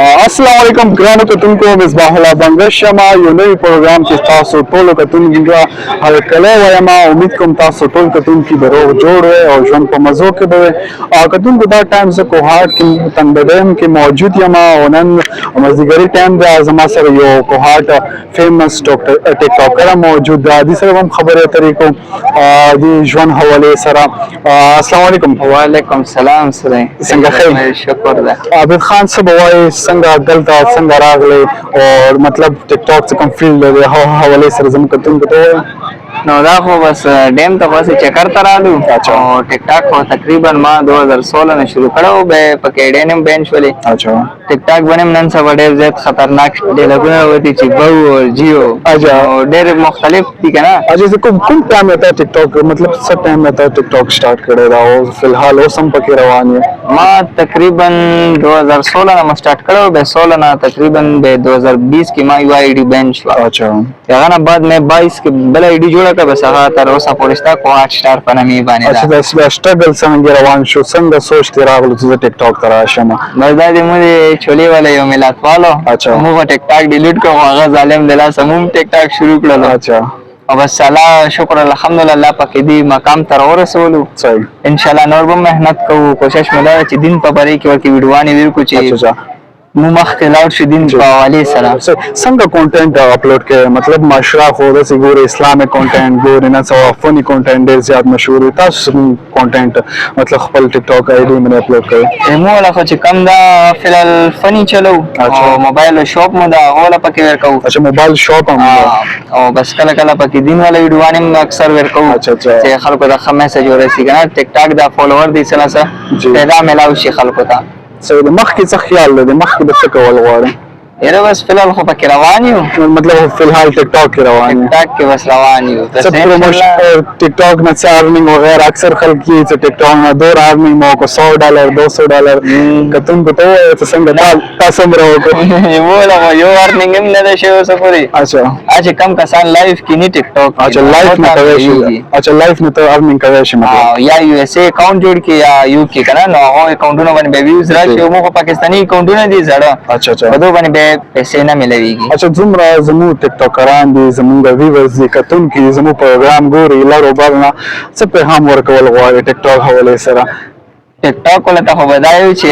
السلام علیکم ګرانو کتونکو مصباح الله بنګش یم یو نوی پروګرام چې تاسو ټولو کتونکو ته هرکلی وایم امید کوم تاسو ټول کتونکي به روغ جوړ وئ او ژوند په مزو کې به وئ کتونکو دا ټایم زه کوهاټ کې تنګډیم کې موجود یم او نن مازدیګري ټایم دی زما سره یو کوهاټ فیمس ټیک ټاکر موجود دی دې سره هم خبرې اترې کوم د ژوند حوالې سره السلام علیکم وعلیکم السلام سره څنګه ښه شکر ده عابد خان څه به وایي څنګه دلته څنګه راغلی او مطلب ټیک ټاک څه کوم فیلډ دی حوالې سره زموږ کتونکو ته ووایو نو دا خو بس ډیم ته بس چکر ته رالو او ټیک ټاک خو تقریبا ما 2016 نه شروع کړو به پکې ډینم بینچ ولې اچھا ټیک ټاک باندې نن سبا ډېر زیات خطرناک ډیلګونه وتی چې بو او جیو اچھا ډېر مختلف دي کنه اجازه کوم ټایم ته ټیک ټاک مطلب څه ټایم ته ټیک ټاک سٹارټ کړی دا او فلحال اوس هم پکې روان یم ما تقریبا 2016 نه سٹارټ کړو به 16 نه تقریبا به 2020 کې ما یو آی ډی بینچ وا اچھا هغه نه بعد مې 22 کې بل آی ډی جوړه کړه بس هغه تر اوسه پورې ستا کوهاټ سٹار په نامې باندې اچھا دا سټرګل څنګه روان شو څنګه سوچ ته راغلو چې ټیک ټاک ته راشم بس دا دې مې چولې والا یو ملت فالو اچھا مو ټیک ټاک ډیلیټ کړو هغه ظالم دلا سموم ټیک ټاک شروع کړل اچھا او بس الله شکر الحمدلله پکې دې مقام تر ورسولو صحیح ان شاء الله نور به مهنت کوو کوشش مله چې دین په بری کې ورکی ویډیوانې ورکو چې مو مخکې لاړ شو دین په حوالې سره څنګه کانټینټ اپلوډ کړئ مطلب معاشره خو داسې ګورئ اسلامي کانټینټ ګورئ نه څه فني کانټینټ ډېر زیات مشهور وي تاسو کانټینټ مطلب خپل ټیک ټاک آی ډي باندې اپلوډ کړئ مو له خو چې کم دا فلحال فني چلو او موبایل شاپ مو دا هغه پکې ورکو اچھا موبایل شاپ هم او بس کله کله پکې دین والا ویډیوانې اکثر ورکو چې خلکو دا ښه میسج ورسیږي کنه ټیک ټاک دا فالوور دي څه پیدا ملاوي شي خلکو ته صحیح ده مخکې څه خیال لري مخکې به څه کول غواړئ یاره بس فلحال خو پکې روان یو مطلب فلحال ټیک ټاک کې روان ټیک ټاک کې بس روان یو څه پروموشن ټیک ټاک نه څه ارنینګ وغیرہ اکثر خلک یې چې ټیک ټاک نه دور ارنینګ مو کو $100 $200 کتونکو ته څه څنګه تاسو هم راوکړئ یو لا یو ارنینګ هم نه ده شوی څه پوری اچھا اچھا کم کسان لایف کې نه ټیک ټاک اچھا لایف نه کوي شي اچھا لایف نه ته ارنینګ کوي شي مطلب یا یو اس ای اکاؤنٹ جوړ کې یا یو کې کنه نو هغه اکاؤنټونه باندې ویوز راشي مو پاکستاني اکاؤنټونه دي زړه اچھا اچھا په دوه باندې پیسې نه ملويږي اچھا زموږ زموږ ټیک ټاکران دي زموږ ویورز دي کتونکي زموږ پروګرام ګوري لارو بلنه څه پیغام ورکول غواړي ټیک ټاک حواله سره ټیک ټاک ولته خو بدایو چې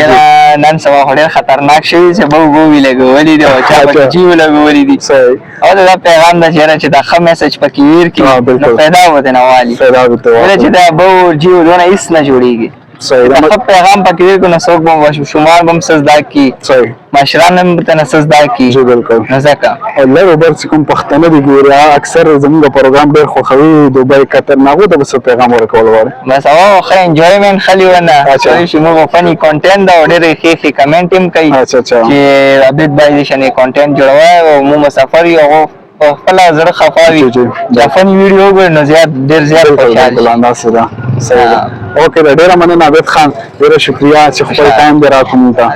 نن سبا ډېر خطرناک شوی چې بو وی لګولې دی او چا په جیو لګولې دي صحیح او دا پیغام د چې دا ښه میسج پکې ویر کې نو پیدا وته نه والی پیدا وته چې دا بو جیو دونه هیڅ نه جوړیږي صحیح دا پیغام پکې ویر کو نو څوک به شمار بم سزدا کی صحیح مشران هم ته سزدا کی جی بالکل نزدکا الله روبر چې کوم پښتنه دی ګوري اکثر زموږ پروګرام ډېر خوښوي دوبۍ قطر ناغو ته څه پیغام ورکول غواړي بس او ښه انجوایمنت خلی ونه چې موږ فني کانټینټ دا ډېر ښه کمنټ هم کوي اچھا اچھا چې عبید بای دې شنه کانټینټ جوړوي او مو مسافر یو خپل زړه خفاوي دا فني ویډیو ګور نه ډېر زیات خوشاله انداز ده صحیح اوکې ډېر مننه عبید خان ډېر شکریا چې خپل ټایم دې راکوم تا